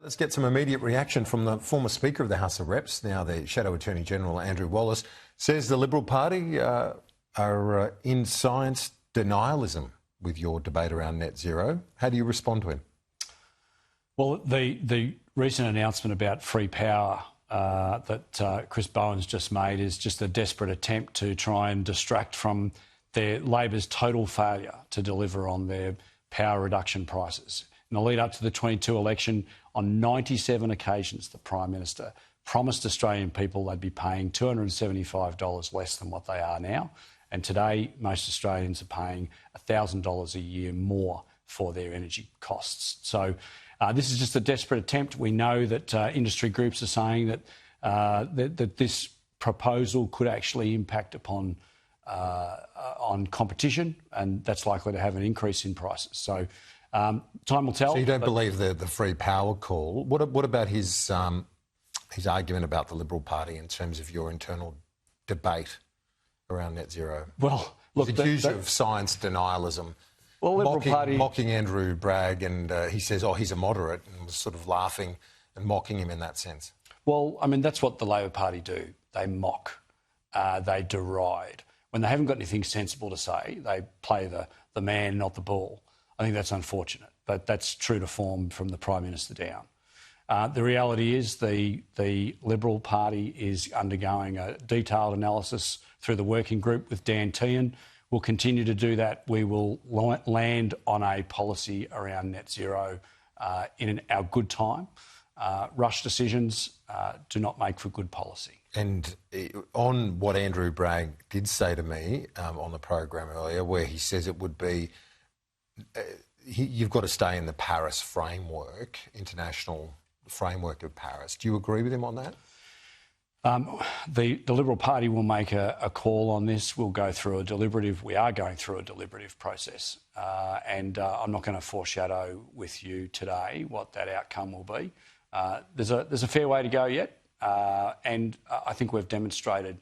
Let's get some immediate reaction from the former Speaker of the House of Reps, now the Shadow Attorney-General Andrew Wallace, says the Liberal Party are in science denialism with your debate around net zero. How do you respond to him? Well, the recent announcement about free power that Chris Bowen's just made is just a desperate attempt to try and distract from Labor's total failure to deliver on their power reduction prices. In the lead up to the 22 election, on 97 occasions, the Prime Minister promised Australian people they'd be paying $275 less than what they are now. And today, most Australians are paying $1,000 a year more for their energy costs. So this is just a desperate attempt. We know that industry groups are saying that this proposal could actually impact upon on competition, and that's likely to have an increase in prices. So time will tell. So you don't believe the free power call. What about his argument about the Liberal Party in terms of your internal debate around net zero? Well, look, he's accused of science denialism. Well, Liberal Party mocking Andrew Bragg, and he says, "Oh, he's a moderate," and was sort of laughing and mocking him in that sense. Well, I mean, that's what the Labor Party do. They mock, they deride. When they haven't got anything sensible to say, they play the man, not the bull. I think that's unfortunate, but that's true to form from the Prime Minister down. The reality is the Liberal Party is undergoing a detailed analysis through the working group with Dan Tehan. We'll continue to do that. We will land on a policy around net zero in our good time. Rush decisions do not make for good policy. And on what Andrew Bragg did say to me on the program earlier, where he says it would be, you've got to stay in the Paris framework, international framework of Paris. Do you agree with him on that? The Liberal Party will make a call on this. We are going through a deliberative process. And I'm not going to foreshadow with you today what that outcome will be. There's a fair way to go yet. And I think we've demonstrated,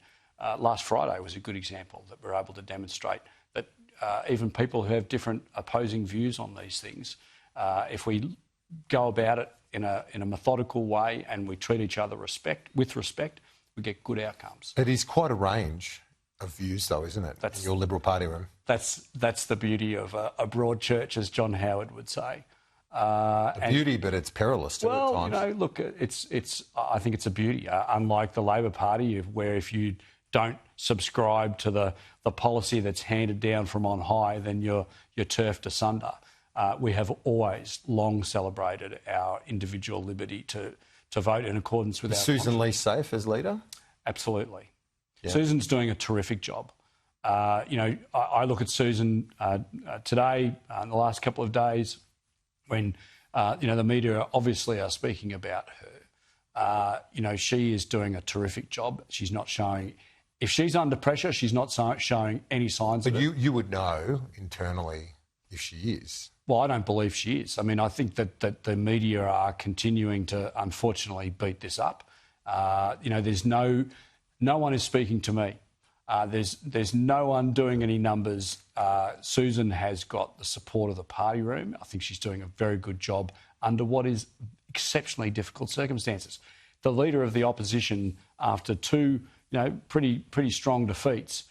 last Friday was a good example, that we're able to demonstrate that even people who have different opposing views on these things, if we go about it in a methodical way and we treat each other with respect, we get good outcomes. It is quite a range of views, though, isn't it, in your Liberal Party room? That's the beauty of a broad church, as John Howard would say. Beauty, but it's perilous too at times. Well, look, I think it's a beauty. Unlike the Labor Party, where if you don't subscribe to the policy that's handed down from on high, then you're turfed asunder. We have always long celebrated our individual liberty to vote in accordance with our Susan Ley safe as leader? Absolutely. Yeah. Susan's doing a terrific job. I look at Susan today, in the last couple of days, when the media obviously are speaking about her. She is doing a terrific job. She's not showing. If she's under pressure, she's not showing any signs of it. But you would know internally if she is. Well, I don't believe she is. I mean, I think that the media are continuing to, unfortunately, beat this up. There's no one is speaking to me. There's no one doing any numbers. Susan has got the support of the party room. I think she's doing a very good job under what is exceptionally difficult circumstances. The leader of the opposition, after two pretty strong defeats,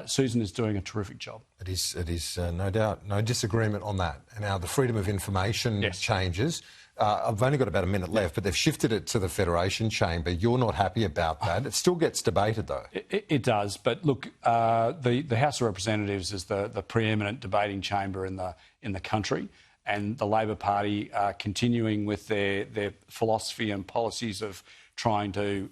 Susan is doing a terrific job. It is no doubt, no disagreement on that. And now the freedom of information changes. I've only got about a minute left, but they've shifted it to the Federation Chamber. You're not happy about that. It still gets debated, though. It does. But look, the House of Representatives is the preeminent debating chamber in the country, and the Labor Party are continuing with their philosophy and policies of trying to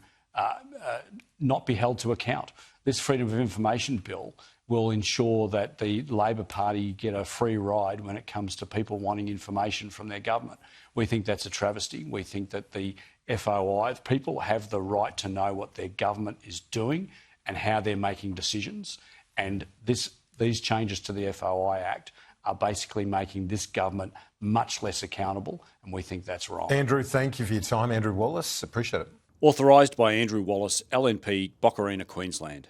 not be held to account. This Freedom of Information Bill will ensure that the Labor Party get a free ride when it comes to people wanting information from their government. We think that's a travesty. We think that the FOI, people have the right to know what their government is doing and how they're making decisions. And these changes to the FOI Act are basically making this government much less accountable, and we think that's wrong. Andrew, thank you for your time. Andrew Wallace, appreciate it. Authorised by Andrew Wallace, LNP, Boccarina, Queensland.